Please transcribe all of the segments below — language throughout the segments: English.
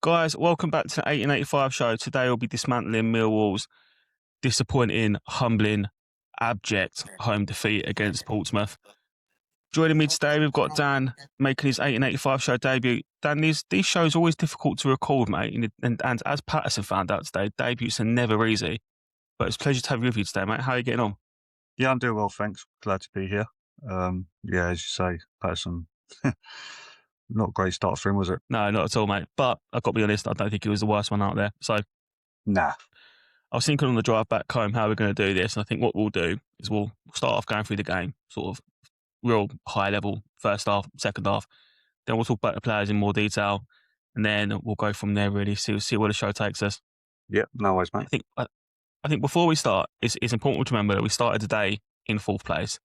Guys, welcome back to the 1885 show. Today we'll be dismantling Millwall's disappointing, humbling, abject home defeat against Portsmouth. Joining me today, we've got Dan making his 1885 show debut. Dan, these shows are always difficult to record, mate. And as Patterson found out today, debuts are never easy. But it's a pleasure to have you with you today, mate. How are you getting on? Yeah, I'm doing well, thanks. Glad to be here. Yeah, as you say, Patterson, not a great start for him, was it? No, not at all, mate. But I've got to be honest, I don't think he was the worst one out there. So Nah. I was thinking on the drive back home how we're going to do this. And I think what we'll do is we'll start off going through the game, sort of real high level, first half, second half. Then we'll talk about the players in more detail. And then we'll go from there, really, see where the show takes us. Yep, no worries, mate. I think before we start, it's important to remember that we started today in fourth place.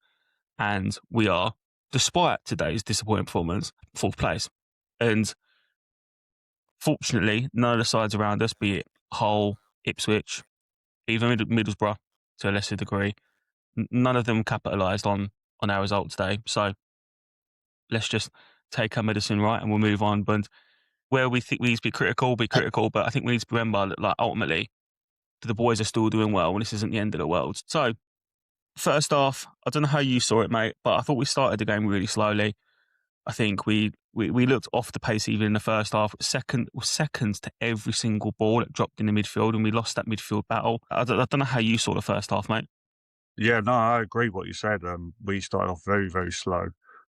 And we are, despite today's disappointing performance, fourth place. And fortunately, none of the sides around us, be it Hull, Ipswich, even Middlesbrough to a lesser degree, none of them capitalised on our result today. So let's just take our medicine right and we'll move on. But where we think we need to be critical, but I think we need to remember that, like, ultimately, the boys are still doing well and this isn't the end of the world. So first off, I don't know how you saw it, mate, but I thought we started the game really slowly. I think we looked off the pace even in the first half. Seconds to every single ball that dropped in the midfield, and we lost that midfield battle. I don't know how you saw the first half, mate. Yeah, no, I agree with what you said. We started off very, very slow.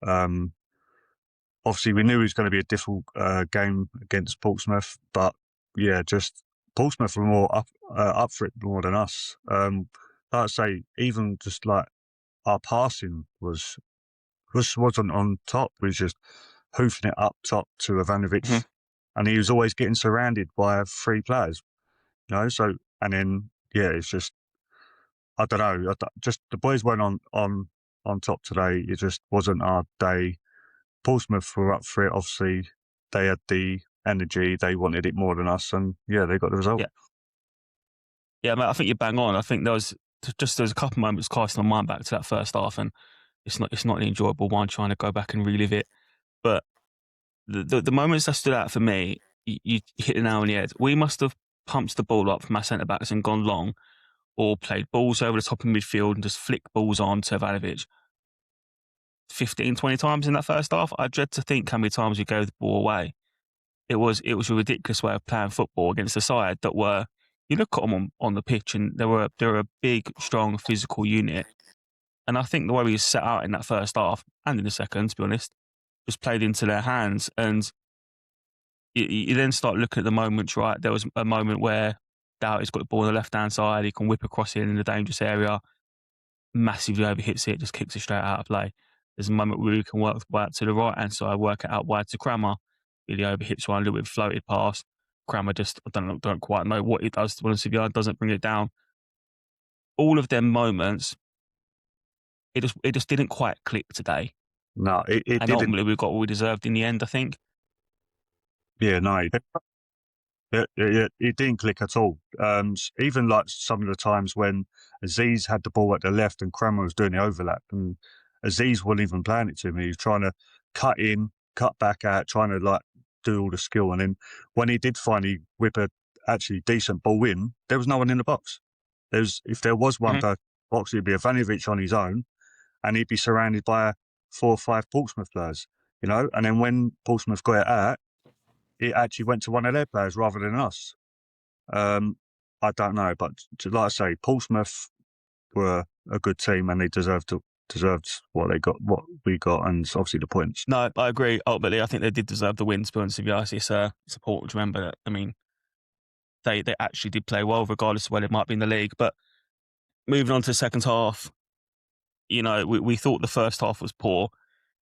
Obviously, we knew it was going to be a difficult game against Portsmouth, but yeah, just Portsmouth were more up for it more than us. Like I say, even just like our passing wasn't on top. We was just hoofing it up top to Ivanovic, and he was always getting surrounded by three players. You know, so and then yeah, it's just I don't know. Just the boys weren't on top today. It just wasn't our day. Portsmouth were up for it. Obviously, they had the energy. They wanted it more than us, and yeah, they got the result. Yeah, mate, I think you're bang on. I think there was a couple of moments casting my mind back to that first half, and it's not an enjoyable one trying to go back and relive it. But the moments that stood out for me, you hit the nail on the head. We must have pumped the ball up from our centre backs and gone long, or played balls over the top of midfield and just flicked balls on to Ivanovic 15, 20 times in that first half. I dread to think how many times we gave the ball away. It was a ridiculous way of playing football against a side that were, you look at them on the pitch and they were a big, strong, physical unit. And I think the way we set out in that first half and in the second, to be honest, just played into their hands. And you then start looking at the moments, right? There was a moment where Doughty's got the ball on the left-hand side. He can whip across it in the dangerous area, massively overhits it, just kicks it straight out of play. There's a moment where we can work out to the right-hand side, work it out wide to Crammer. Really overhits one, a little bit floated past. Crammer just, don't quite know what it does, to be honest with you, doesn't bring it down. All of them moments, it just didn't quite click today. No, it and didn't. Ultimately, we got what we deserved in the end, I think. Yeah, no, it didn't click at all. Even like some of the times when Aziz had the ball at the left and Crammer was doing the overlap, and Aziz wasn't even playing it to me. He was trying to cut in, cut back out, trying to like do all the skill. And then when he did finally whip a actually decent ball in, there was no one in the box. If there was one per box, it'd be Ivanovic on his own, and he'd be surrounded by 4 or 5 Portsmouth players, you know. And then when Portsmouth got it out, it actually went to one of their players rather than us. I don't know, but like I say, Portsmouth were a good team and they deserved what we got, and obviously the points. No, I agree. Ultimately, I think they did deserve the win, to be honest with you. It's important to remember that. I mean, they actually did play well, regardless of where they might be in the league. But moving on to the second half, you know, we thought the first half was poor,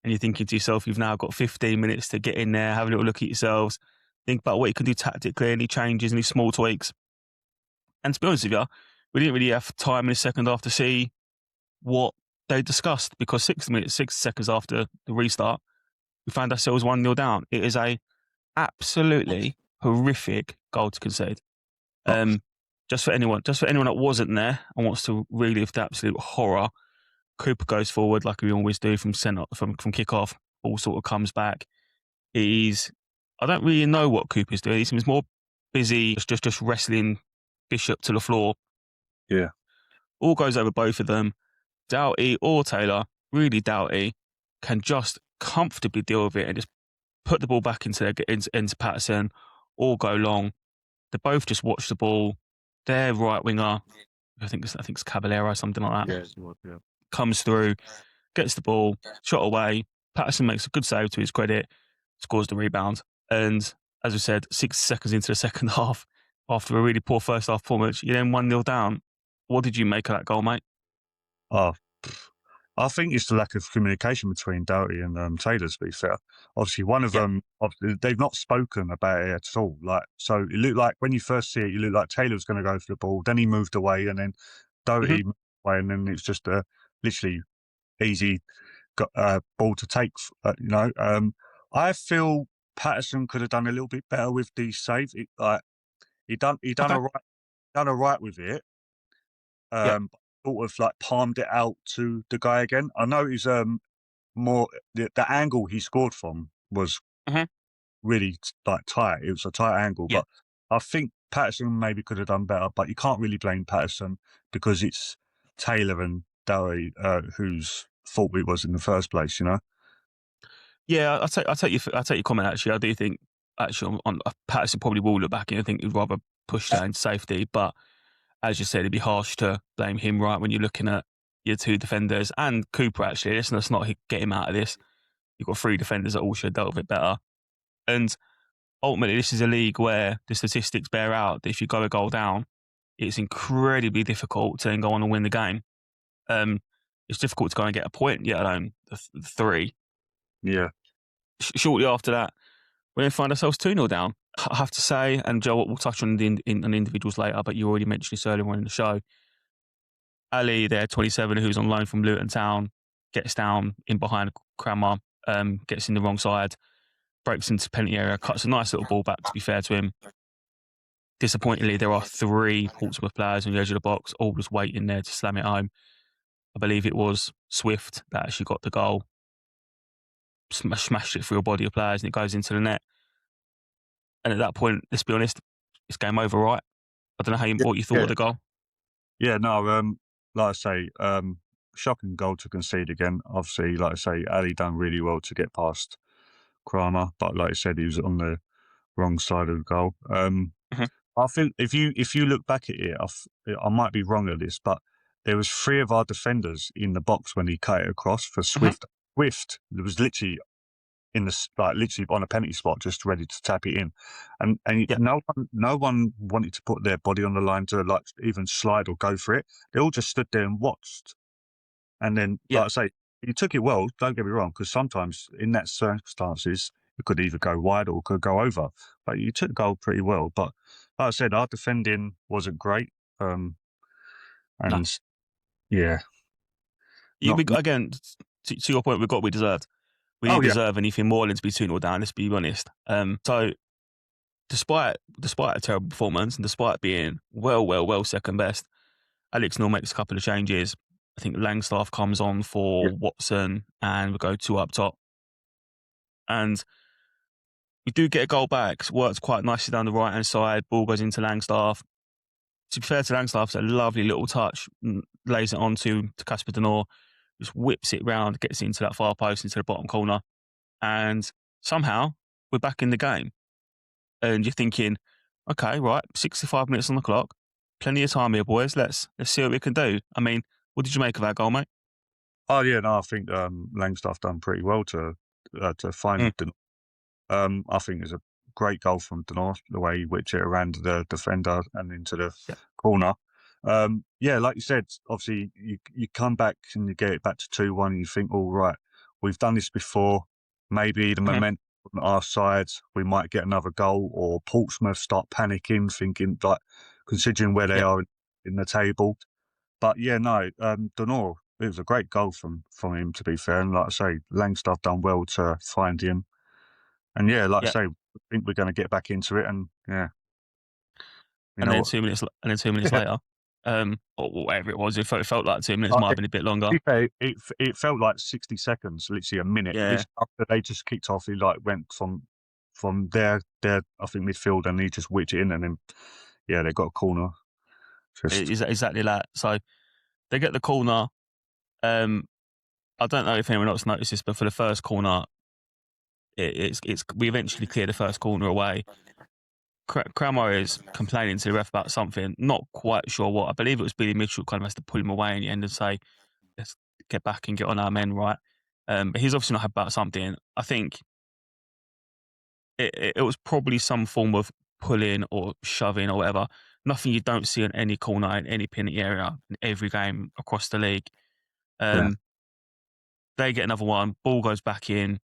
and you're thinking to yourself, you've now got 15 minutes to get in there, have a little look at yourselves, think about what you can do tactically, any changes, any small tweaks. And to be honest with you, we didn't really have time in the second half to see what they discussed, because 6 seconds after the restart, we found ourselves 1-0 down. It is a absolutely horrific goal to concede. Just for anyone that wasn't there and wants to relive the absolute horror, Cooper goes forward like we always do from kick-off. Ball sort of comes back. I I don't really know what Cooper's doing. He seems more busy just wrestling Bishop to the floor. Yeah. All goes over both of them. Doughty or Taylor, really Doughty, can just comfortably deal with it and just put the ball back into Patterson or go long. They both just watch the ball. Their right winger, I think it's Caballero, something like that, Yeah. comes through, gets the ball, shot away. Patterson makes a good save to his credit, scores the rebound. And as we said, 6 seconds into the second half, after a really poor first half performance, you're then 1-0 down. What did you make of that goal, mate? Oh, I think it's the lack of communication between Doughty and Taylor, to be fair. Obviously, one of Yep. them, they've not spoken about it at all. Like, so it looked like, when you first see it, you looked like Taylor was going to go for the ball, then he moved away, and then Doughty moved away, and then it's just a literally easy ball to take, I feel Patterson could have done a little bit better with the save. He done Okay. all right with it. Yep. Sort of like palmed it out to the guy again. I know he's more the angle he scored from was Mhm. really like tight. It was a tight angle, Yeah. but I think Patterson maybe could have done better. But you can't really blame Patterson because it's Taylor and Dowie whose fault it was in the first place. Yeah, I take your comment. Actually, I do think on Patterson probably will look back and I think he'd rather push that into safety. But as you said, it'd be harsh to blame him, right? When you're looking at your two defenders and Cooper. Actually, let's not get him out of this. You've got 3 defenders that all should have dealt with it better. And ultimately, this is a league where the statistics bear out that if you go a goal down, it's incredibly difficult to then go on and win the game. It's difficult to go and get a point, yet alone the 3. Yeah. Shortly after that, we then find ourselves 2-0 down. I have to say, and Joe, we'll touch on the individuals later, but you already mentioned this earlier on in the show. Ali, there, 27, who's on loan from Luton Town, gets down in behind Crammer, gets in the wrong side, breaks into penalty area, cuts a nice little ball back, to be fair to him. Disappointingly, there are 3 Portsmouth players on the edge of the box, all just waiting there to slam it home. I believe it was Swift that actually got the goal, smashed it through a body of players, and it goes into the net. And at that point, let's be honest, it's game over, right? I don't know what you thought of the goal. Yeah, no, like I say, shocking goal to concede again. Obviously, like I say, Ali done really well to get past Kramer, but like I said, he was on the wrong side of the goal. Mhm. I think if you look back at it, I might be wrong at this, but there was 3 of our defenders in the box when he cut it across for Mhm. Swift. Swift was literally literally on a penalty spot, just ready to tap it in, and Yeah, no one wanted to put their body on the line to like even slide or go for it. They all just stood there and watched. And then, yeah, like I say, he took it well. Don't get me wrong, because sometimes in that circumstances it could either go wide or could go over. But you took the goal pretty well. But like I said, our defending wasn't great. no. And yeah, not. Again, to your point, we got what we deserved. We Oh didn't yeah, deserve anything more than to be 2-0 down, let's be honest. So despite a terrible performance and despite being well second best, Alex Neil makes a couple of changes. I think Langstaff comes on yeah, for Watson and we go 2 up top. And we do get a goal back. It works quite nicely down the right-hand side. Ball goes into Langstaff. To be fair to Langstaff, it's a lovely little touch. Lays it on to Casper Denor. Just whips it round, gets it into that far post, into the bottom corner. And somehow we're back in the game. And you're thinking, okay, right, 65 minutes on the clock. Plenty of time here, boys. Let's see what we can do. I mean, what did you make of that goal, mate? oh yeah. No, I think Langstaff done pretty well to find Mm, the. I think it's a great goal from Denor, the way he whipped it around the defender and into the yeah. corner. Yeah, like you said, obviously you come back and you get it back to 2-1 and you think, all right, we've done this before. Maybe the Mhm. momentum on our side, we might get another goal, or Portsmouth start panicking, thinking like considering where they Yeah. are in the table. But yeah, no, Denor, it was a great goal from him, to be fair. And like I say, Langstaff done well to find him. And yeah, like I Yeah. say, I think we're going to get back into it. And yeah, you And know then what? 2 minutes later, or whatever it was, it felt like 2 minutes, might have To been a bit longer. be fair, it felt like 60 seconds, literally a minute. Yeah. Literally after they just kicked off, he like went from from their I think midfield, and he just whipped it in, and then they got a corner. Exactly that. So they get the corner. I don't know if anyone else noticed this, but for the first corner, we eventually clear the first corner away. Crammer is complaining to the ref about something, not quite sure what. I believe it was Billy Mitchell kind of has to pull him away in the end and say, let's get back and get on our men, right? But he's obviously not happy about something. I think it was probably some form of pulling or shoving or whatever. Nothing you don't see in any corner, in any penalty area, in every game across the league. They get another one, ball goes back in.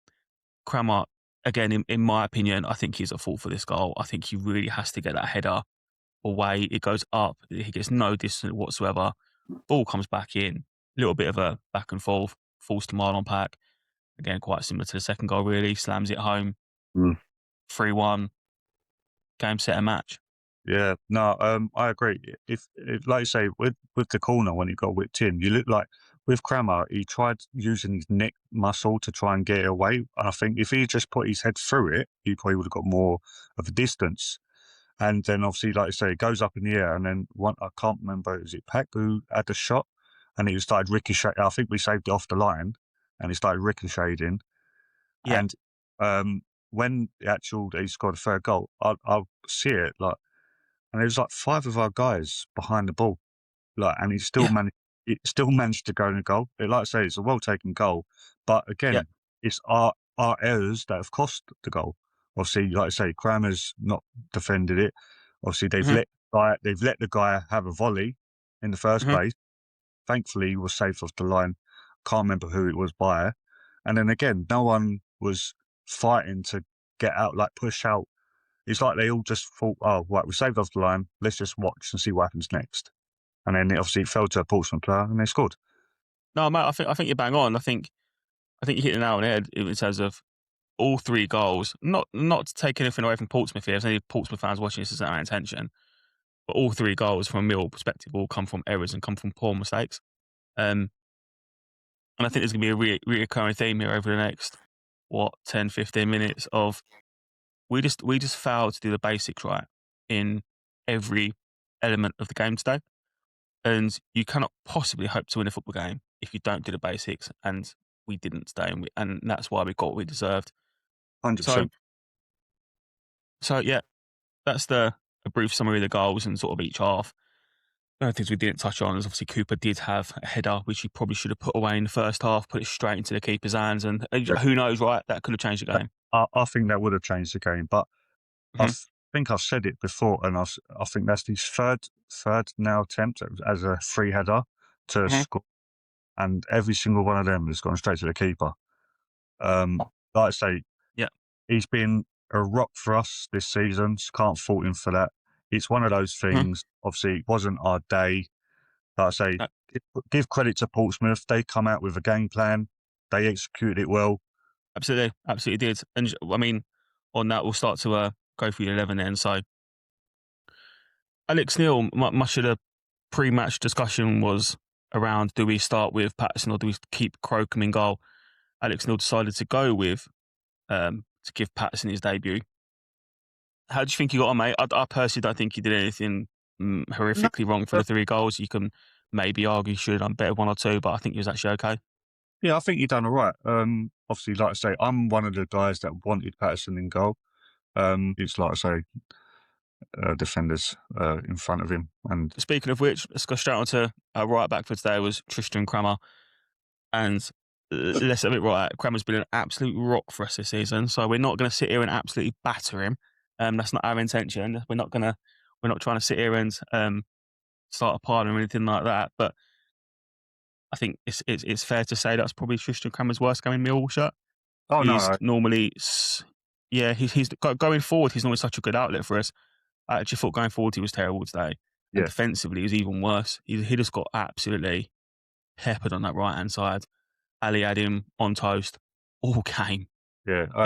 Crammer, again, in my opinion, I think he's at fault for this goal. I think he really has to get that header away. It goes up. He gets no distance whatsoever. Ball comes back in. A little bit of a back and forth. Falls to Marlon Pack. Again, quite similar to the second goal, really. Slams it home. 3-1. Game, set, and match. Yeah, no, I agree. If like you say, with the corner when he got whipped in, you look like with Crammer, he tried using his neck muscle to try and get it away. And I think if he just put his head through it, he probably would have got more of a distance. And then obviously, like you say, it goes up in the air, and then I can't remember, is it Pack who had the shot, and it started ricocheting. I think we saved it off the line, and it started ricocheting. Yeah. And when he scored a third goal, I'll see it like. And there was like 5 of our guys behind the ball, and he still managed to go in a goal. Like I say, it's a well taken goal, but again, it's our errors that have cost the goal. Obviously, like I say, Crammer's not defended it. Obviously, they've let the guy have a volley in the first place. Thankfully, he was safe off the line. Can't remember who it was by. And then again, no one was fighting to get out, like push out. It's like they all just thought, oh, right, we saved off the line. Let's just watch and see what happens next. And then obviously it fell to a Portsmouth player, and they scored. No, mate, I think you're bang on. I think you hit the nail on the head in terms of all 3 goals. Not to take anything away from Portsmouth here. If there's any Portsmouth fans watching this, isn't our intention. But all 3 goals from a Millwall perspective all come from errors and come from poor mistakes. And I think there's going to be a reoccurring theme here over the next 10, 15 minutes of we just failed to do the basics right in every element of the game today. And you cannot possibly hope to win a football game if you don't do the basics. And we didn't today, and that's why we got what we deserved. 100%. So yeah, that's a brief summary of the goals and sort of each half. One of the things we didn't touch on is obviously Cooper did have a header, which he probably should have put away in the first half, put it straight into the keeper's hands, and who knows, right? That could have changed the game. I think that would have changed the game, but I think I've said it before, and I think that's his third now attempt as a free header to score, and every single one of them has gone straight to the keeper. Like I say, he's been a rock for us this season. Can't fault him for that. It's one of those things. Obviously, it wasn't our day. Like I say, give credit to Portsmouth. They come out with a game plan. They executed it well. Absolutely did. And I mean, on that, we'll start to go through the 11 then. So, Alex Neil, much of the pre-match discussion was around, do we start with Patterson or do we keep Crocombe in goal? Alex Neil decided to go with, to give Patterson his debut. How do you think he got on, mate? I personally don't think he did anything horrifically wrong for the 3 goals. You can maybe argue he should have done better 1 or 2, but I think he was actually okay. Yeah, I think he done all right. Obviously, like I say, I'm one of the guys that wanted Patterson in goal. It's like I say, defenders in front of him. And speaking of which, let's go straight on to our right back for today was Tristan Crammer. And let's admit, right, Crammer's been an absolute rock for us this season. So we're not going to sit here and absolutely batter him. That's not our intention. We're not trying to sit here and start a pardon or anything like that. But I think it's fair to say that's probably Tristan Crammer's worst game in Millwall shirt. Oh, he's no. Normally, he's going forward. He's normally such a good outlet for us. I actually thought going forward he was terrible today. And defensively, he was even worse. He just got absolutely peppered on that right-hand side. Ali had him on toast all game. Yeah. Go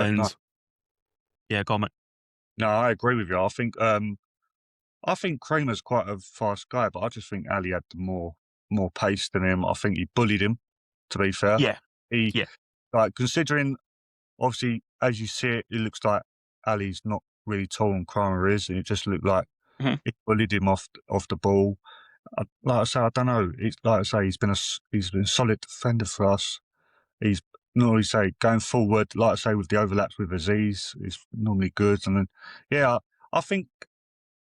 on, mate. No, I agree with you. I think Kramer's quite a fast guy, but I just think Ali had more pace than him. I think he bullied him, to be fair. Yeah. Like, considering, obviously, as you see it, it looks like Ali's not really tall and Kramer is, and it just looked like Mhm. he bullied him off the ball. Like I say, I don't know. It's like I say, he's been a solid defender for us. He's normally say going forward, like I say, with the overlaps with Aziz, is normally good. And then, yeah, I think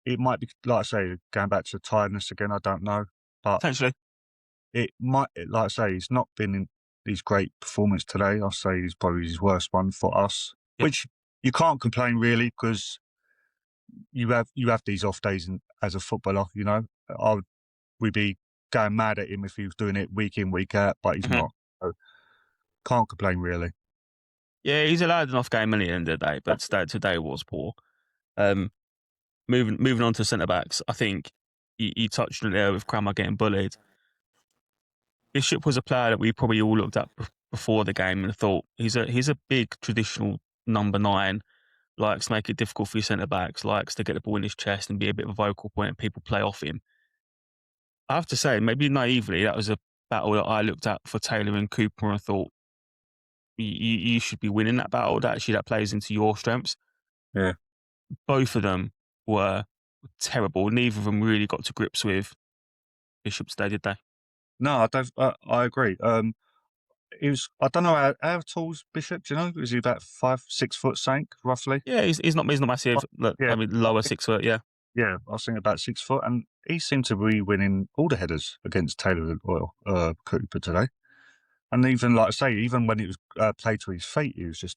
it might be, like I say, going back to tiredness again. I don't know, but Potentially. it might, like I say, he's not been in his great performance today. I'll say he's probably his worst one for us, Yeah. which you can't complain really because you have these off days as a footballer. You know, we'd be going mad at him if he was doing it week in week out, but he's Mhm. not. So can't complain really. Yeah, he's allowed enough game at the end of the day, but today was poor. Um, moving on to centre backs, I think you touched on it there with Crammer getting bullied. Bishop was a player that we probably all looked at before the game and thought he's a big traditional number 9, likes to make it difficult for your centre backs, likes to get the ball in his chest and be a bit of a vocal point and people play off him. I have to say, maybe naively, that was a battle that I looked at for Taylor and Cooper and thought you should be winning that battle. That plays into your strengths. Yeah. Both of them were terrible. Neither of them really got to grips with Bishop today, did they? No, I don't. I agree. He was. I don't know how tall's Bishop. Do you know? Is he about 5, 6 foot sank roughly? Yeah, he's not Oh, massive. Look, yeah, I mean, lower 6 foot. Yeah, yeah. I was thinking about 6 foot, and he seemed to be winning all the headers against Taylor or Cooper today. And even like I say, even when it was played to his feet, he was just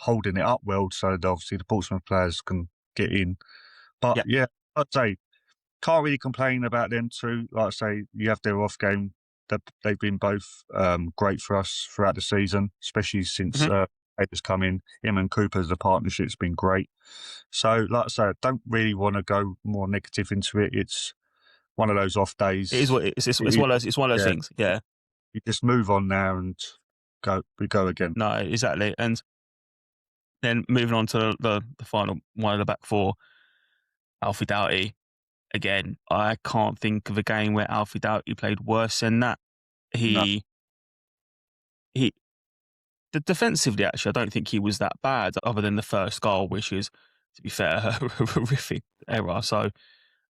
holding it up well, so that obviously the Portsmouth players can get in. But yeah. yeah, I'd say can't really complain about them two. Like I say, you have their off game. They've been both great for us throughout the season, especially since hmm Taylor's come in. Him and Cooper's the partnership's been great. So, like I say, I don't really want to go more negative into it. It's one of those off It is days. what it's It- one of those. It's one of those yeah, things. Yeah, you just move on now and go again. no, exactly. And then moving on to the final one of the back four, Alfie Doughty. Again, I can't think of a game where Alfie Doughty played worse than that. No, He he defensively, actually, I don't think he was that bad, other than the first goal, which is, to be fair, a horrific error. So,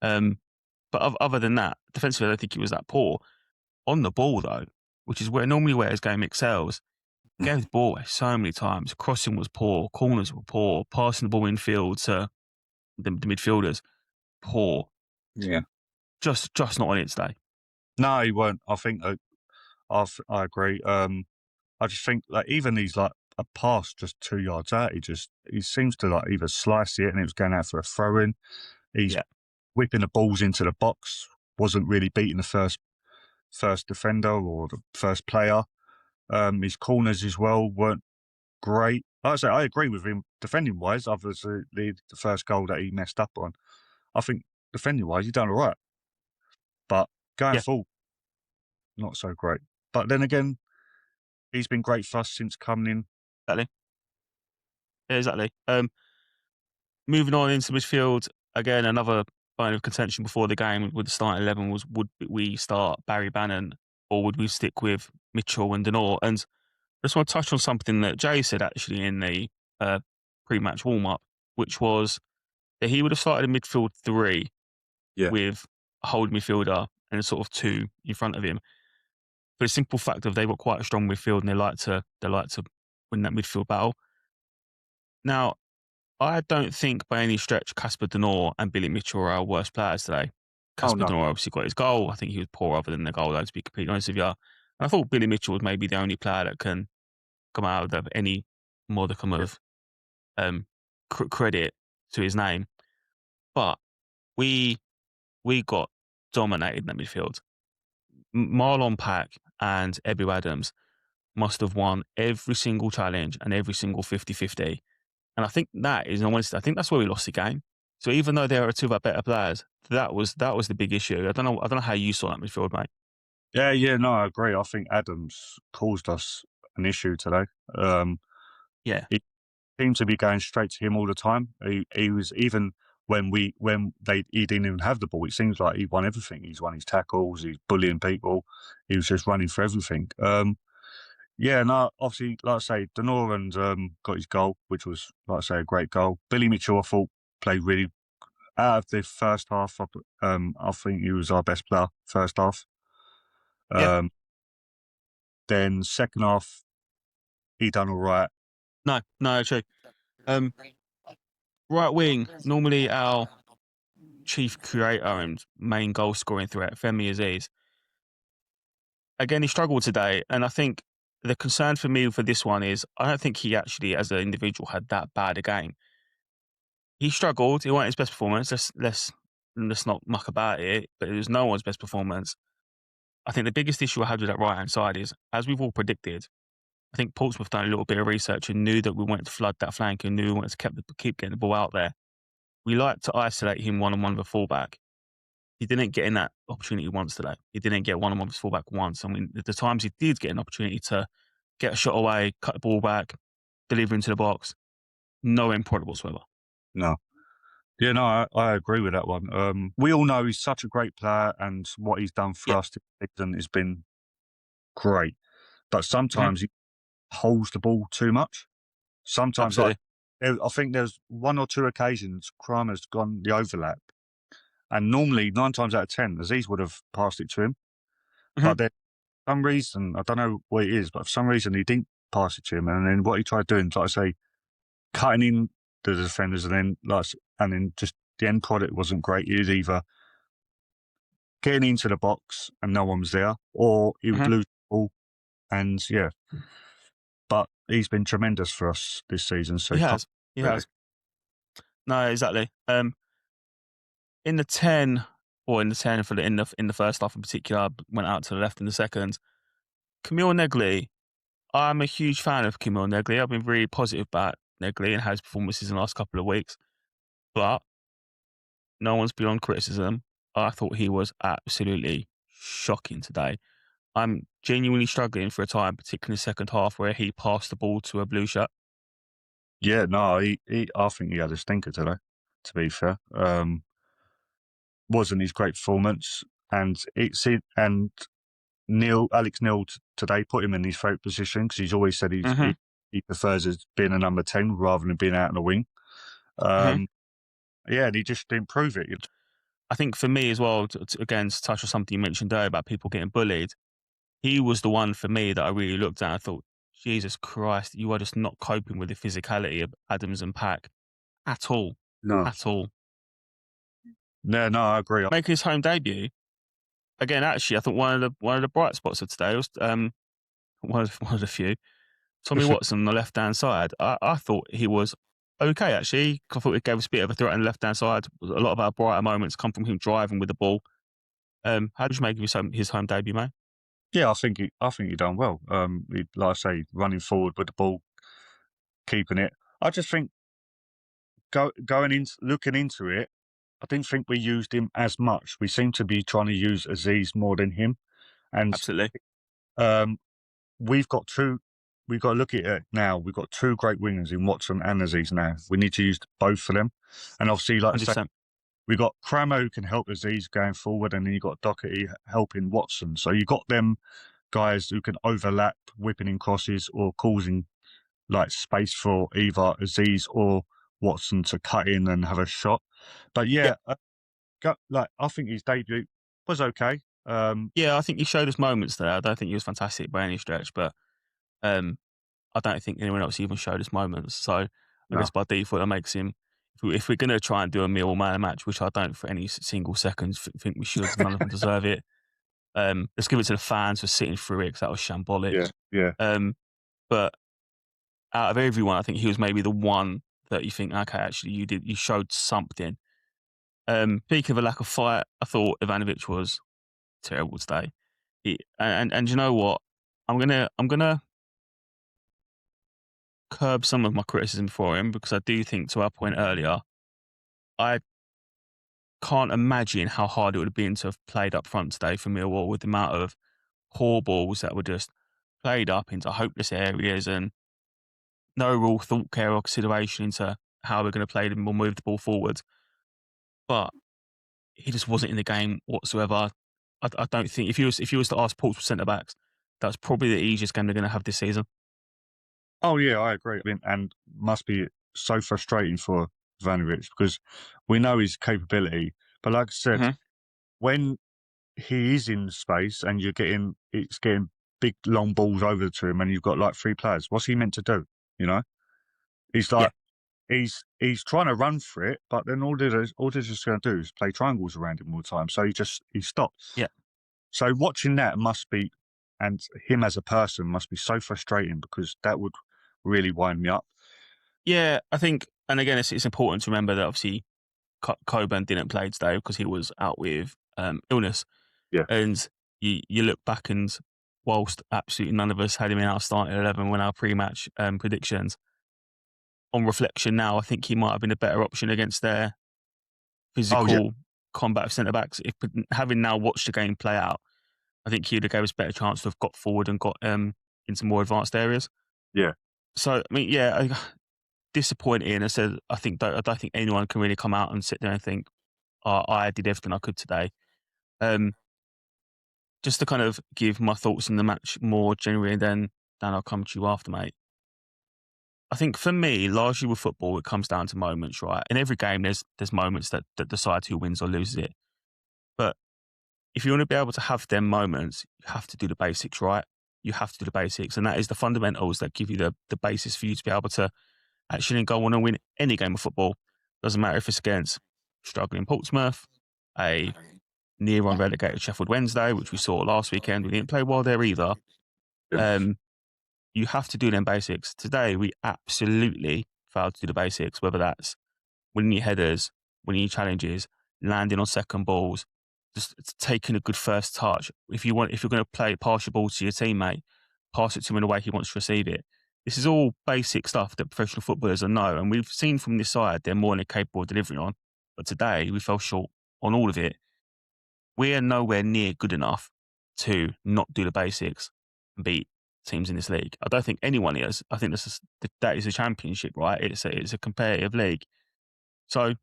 but other than that, defensively, I don't think he was that poor. On the ball, though, which is where his game excels, gave the ball away so many times. Crossing was poor, corners were poor, passing the ball infield to the midfielders, poor. yeah, Just not on it today. no, he won't. I think I agree. I just think like even these like a pass just 2 yards out, he seems to like either slice it and it was going out for a throw in. He's Yeah, whipping the balls into the box, wasn't really beating the first defender or the first player. His corners as well weren't great. Like I say, I agree with him defending wise, other than the first goal that he messed up on. I think defending wise, he's done all right. But going yeah, forward, not so great. But then again, he's been great for us since coming in. exactly. Yeah, exactly. Moving on into midfield, again, another bone of contention before the game with the starting 11 was, would we start Barry Bannon or would we stick with Mitchell and Denor? And I just want to touch on something that Jay said actually in the pre-match warm-up, which was that he would have started a midfield 3 Yeah. with a holding midfielder and a sort of 2 in front of him. For the simple fact of they've got quite a strong midfield and they like to win that midfield battle. Now, I don't think by any stretch Casper Denor and Billy Mitchell are our worst players today. Oh Casper no. Denor obviously got his goal. I think he was poor other than the goal, though, to be completely honest with you. And I thought Billy Mitchell was maybe the only player that can come out of any modicum Yeah. of credit to his name. But we got dominated in that midfield. Marlon Pack and Ebu Adams must have won every single challenge and every single 50-50. And I think that is, I think that's where we lost the game. So even though they are 2 of our better players, that was the big issue. I don't know how you saw that midfield, mate. Yeah, no, I agree. I think Adams caused us an issue today. Yeah, He seemed to be going straight to him all the time. He was even he didn't even have the ball. It seems like he won everything. He's won his tackles. He's bullying people. He was just running for everything. Yeah, no, obviously, like I say, Denoran got his goal, which was, like I say, a great goal. Billy Mitchell, I thought, played really out of the first half. I think he was our best player first half. Yeah. Um, then second half, he done all right. No, true. Right wing, normally our chief creator and main goal scoring threat, Femi Aziz. Again, he struggled today, and I think the concern for me for this one is I don't think he actually, as an individual, had that bad a game. He struggled. It wasn't his best performance. Let's not muck about it. But it was no one's best performance. I think the biggest issue I had with that right hand side is, as we've all predicted, I think Portsmouth done a little bit of research and knew that we wanted to flood that flank and knew we wanted to keep getting the ball out there. We like to isolate him one-on-one with a fullback. He didn't get in that opportunity once today. He didn't get one-on-one with his fullback once. I mean, the times he did get an opportunity to get a shot away, cut the ball back, deliver into the box, no end product whatsoever. No. Yeah, no, I agree with that one. We all know he's such a great player, and what he's done for Yeah. us this season has been great. But Mm-hmm. sometimes he holds the ball too much. Sometimes, Absolutely. I think there's one or two occasions Kramer's gone the overlap, and normally 9 times out of 10, Aziz would have passed it to him. Mm-hmm. But there's some reason, I don't know what it is, but for some reason he didn't pass it to him. And then what he tried doing, like I say, cutting in the defenders, and then just the end product wasn't great. He was either getting into the box and no one was there, or he would Mm-hmm. lose the ball. And yeah, but he's been tremendous for us this season. So He he can't has. He really. has. No, exactly. In the 10, or in the 10 for in the first half in particular, went out to the left in the second. Camille Negley, I'm a huge fan of Camille Negley. I've been really positive about Negley and how his performances in the last couple of weeks. But no one's beyond criticism. I thought he was absolutely shocking today. I'm genuinely struggling for a time, particularly in the second half, where he passed the ball to a blue shirt. Yeah, no, I think he had a stinker today, to be fair. Wasn't his great performance. And Alex Neil today put him in his favourite position because he's always said Mm-hmm. he prefers as being a number 10 rather than being out on the wing. Mm-hmm. Yeah, and he just didn't prove it. I think for me as well, again, to touch on something you mentioned earlier about people getting bullied, he was the one for me that I really looked at and thought, Jesus Christ, you are just not coping with the physicality of Adams and Pack at all. No. At all. Yeah, no, I agree. Making his home debut, again, actually, I thought one of the bright spots of today was one of the few. Tommy Watson on the left hand side. I thought he was okay, actually. I thought he gave us a bit of a threat on the left hand side. A lot of our brighter moments come from him driving with the ball. How did you make his home debut, mate? Yeah, I think he done well. Like I say, running forward with the ball, keeping it. I just think looking into it, I didn't think we used him as much. We seem to be trying to use Aziz more than him, and Absolutely. um, we've got two. We've got to look at it now. We've got two great wingers in Watson and Aziz now. We need to use both of them, and obviously, like I say, 100%. we've got Cramo who can help Aziz going forward, and then you've got Doherty helping Watson. So you've got them guys who can overlap, whipping in crosses or causing like space for either Aziz or Watson to cut in and have a shot. But Yeah. yeah, I think his debut was okay. Yeah, I think he showed us moments there. I don't think he was fantastic by any stretch, but I don't think anyone else even showed us moments. So I No, guess by default, that makes him, if we're going to try and do a Millwall man match, which I don't for any single second think we should, none of them deserve it. Let's give it to the fans for sitting through it because that was shambolic. yeah. But out of everyone, I think he was maybe the one that you think, okay, actually, you showed something. Speaking of a lack of fight, I thought Ivanovic was terrible today. And you know what? I'm gonna curb some of my criticism for him because I do think, to our point earlier, I can't imagine how hard it would have been to have played up front today for Millwall with the amount of poor balls that were just played up into hopeless areas and no real thought, care, or consideration into how we're going to play them or move the ball forward. But he just wasn't in the game whatsoever. I don't think if you was to ask Portsmouth centre backs, that's probably the easiest game they're going to have this season. Oh yeah, I agree. I mean, and must be so frustrating for Ivanovic because we know his capability, but like I said, Mm-hmm. when he is in space and it's getting big long balls over to him, and you've got like three players, what's he meant to do? You know, he's Yeah, like he's trying to run for it, but then all they're just going to do is play triangles around him all the time. So he stops. yeah. So watching that must be, and him as a person must be so frustrating because that would really wind me up. Yeah, I think, and again, it's important to remember that obviously Coburn didn't play today because he was out with illness. Yeah. And you look back, and whilst absolutely none of us had him in our starting 11 when our pre-match predictions, on reflection now, I think he might have been a better option against their Oh yeah, physical combat centre-backs. If having now watched the game play out, I think he'd have gave us a better chance to have got forward and got into more advanced areas. yeah. So, I mean, yeah, disappointing. I don't think anyone can really come out and sit there and think, oh, I did everything I could today. Um, just to kind of give my thoughts on the match more generally, and then Dan, I'll come to you after, mate. I think for me, largely with football, it comes down to moments, right? In every game, there's moments that decide who wins or loses it. But if you want to be able to have them moments, you have to do the basics, right? You have to do the basics. And that is the fundamentals that give you the basis for you to be able to actually go on and win any game of football. Doesn't matter if it's against struggling Portsmouth, a near on relegated Sheffield Wednesday, which we saw last weekend. We didn't play well there either. Yeah. You have to do them basics. Today, we absolutely failed to do the basics, whether that's winning your headers, winning your challenges, landing on second balls, just taking a good first touch. If you're going to pass your ball to your teammate, pass it to him in a way he wants to receive it. This is all basic stuff that professional footballers know, and we've seen from this side they're more than capable of delivering on. But today, we fell short on all of it. We are nowhere near good enough to not do the basics and beat teams in this league. I don't think anyone is. I think that is a championship, right? It's a competitive league. So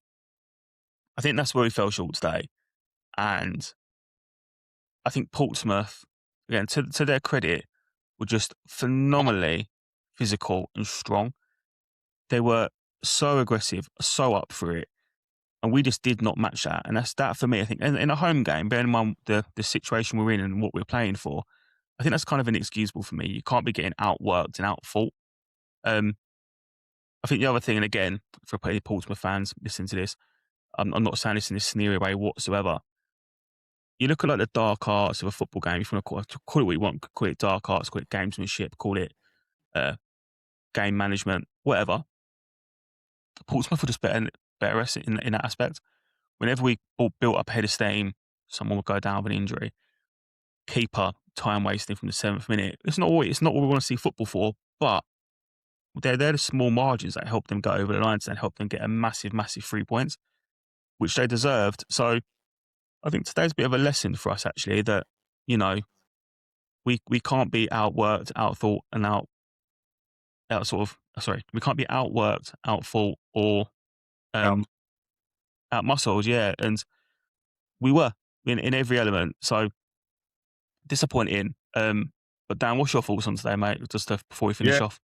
I think that's where we fell short today. And I think Portsmouth, again, to their credit, were just phenomenally physical and strong. They were so aggressive, so up for it. And we just did not match that. And that's that for me, I think. In a home game, bearing in mind the situation we're in and what we're playing for, I think that's kind of inexcusable for me. You can't be getting outworked and outfought. I think the other thing, and again, for any Portsmouth fans listening to this, I'm not saying this in this scenario way whatsoever. You look at like the dark arts of a football game. If you want to call it what you want, call it dark arts, call it gamesmanship, call it game management, whatever. Portsmouth were just better in that aspect. Whenever we all built up a head of steam, someone would go down with an injury. Keeper time wasting from the 7th minute. It's not what we want to see football for, but they're the small margins that help them go over the lines and help them get a massive, massive 3 points, which they deserved. So I think today's a bit of a lesson for us actually that, you know, we can't be outworked, outthought, and we can't be outworked, outthought, or Um, outmuscled, yeah. And we were in every element. So disappointing. But Dan, what's your thoughts on today, mate? Just before we finish yeah, off.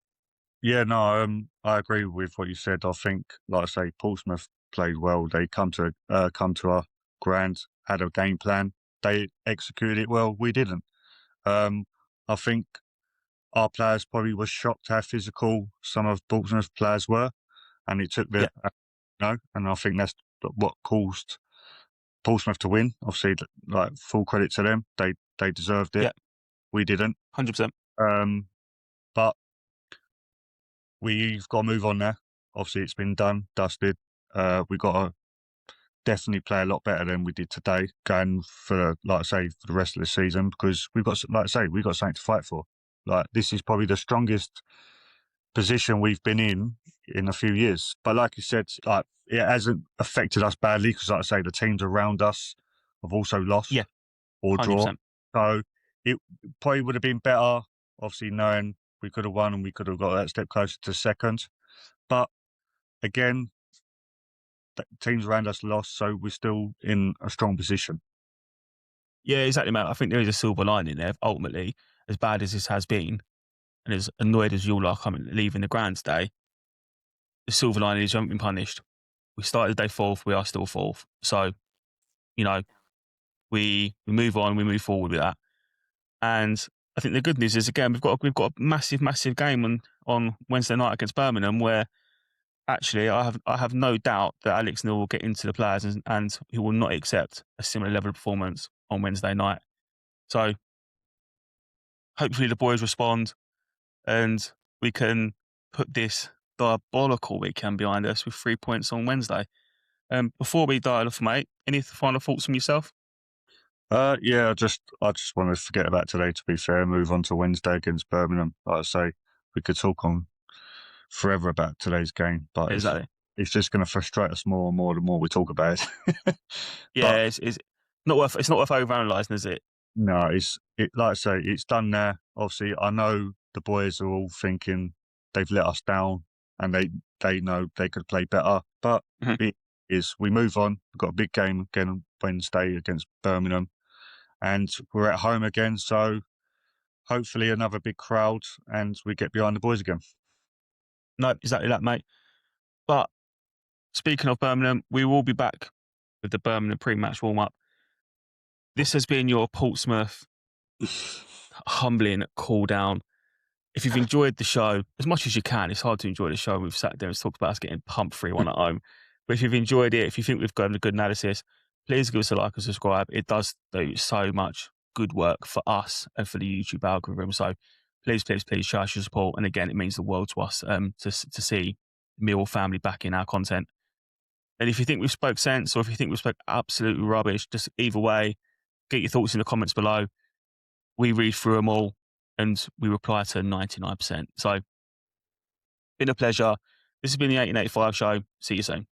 yeah. No, I agree with what you said. I think, like I say, Portsmouth played well. They come to our ground, had a game plan. They executed it well. We didn't. I think our players probably were shocked how physical some of Portsmouth players were, and it took Yeah, and I think that's what caused Portsmouth to win. Obviously, like full credit to them. They deserved it. yeah, We didn't. 100%. Um, but we've got to move on now. Obviously, it's been done, dusted. We've got to definitely play a lot better than we did today, going for, like I say, for the rest of the season, because we've got, like I say, we've got something to fight for. Like, this is probably the strongest position we've been in a few years. But like you said, like, it hasn't affected us badly because, like I say, the teams around us have also lost Yeah, or draw. 100%. So it probably would have been better, obviously, knowing we could have won and we could have got that step closer to second. But again, the teams around us lost, so we're still in a strong position. Yeah, exactly, mate. I think there is a silver lining there, ultimately. as bad as this has been, and as annoyed as you all are leaving the ground today, the silver lining is you haven't been punished. We started the day fourth, we are still fourth. So, you know, we move on, we move forward with that. And I think the good news is, again, we've got a massive, massive game on Wednesday night against Birmingham, where actually I have no doubt that Alex Neil will get into the players and he will not accept a similar level of performance on Wednesday night. So hopefully the boys respond and we can put this diabolical weekend behind us with 3 points on Wednesday. Before we dial off, mate, any final thoughts from yourself? Yeah, I just want to forget about today, to be fair, and move on to Wednesday against Birmingham. Like I say, we could talk on forever about today's game, but Exactly. it's just going to frustrate us more and more the more we talk about it. Yeah, it's not worth overanalyzing, is it? No, like I say, it's done there. Obviously, I know the boys are all thinking they've let us down, and they know they could play better. But it is, we move on. We've got a big game again on Wednesday against Birmingham, and we're at home again. So hopefully another big crowd, and we get behind the boys again. No, exactly that, mate. But speaking of Birmingham, we will be back with the Birmingham pre-match warm-up. This has been your Portsmouth humbling cool down. If you've enjoyed the show as much as you can, it's hard to enjoy the show. We've sat there and talked about us getting pumped 3-1 at home. But if you've enjoyed it, if you think we've got a good analysis, please give us a like and subscribe. It does do so much good work for us and for the YouTube algorithm. So please, please, please show us your support. And again, it means the world to us to see the Millwall family back in our content. And if you think we've spoke sense or if you think we've spoke absolute rubbish, just either way, get your thoughts in the comments below. We read through them all and we reply to 99%. So, been a pleasure. This has been the 1885 show. See you soon.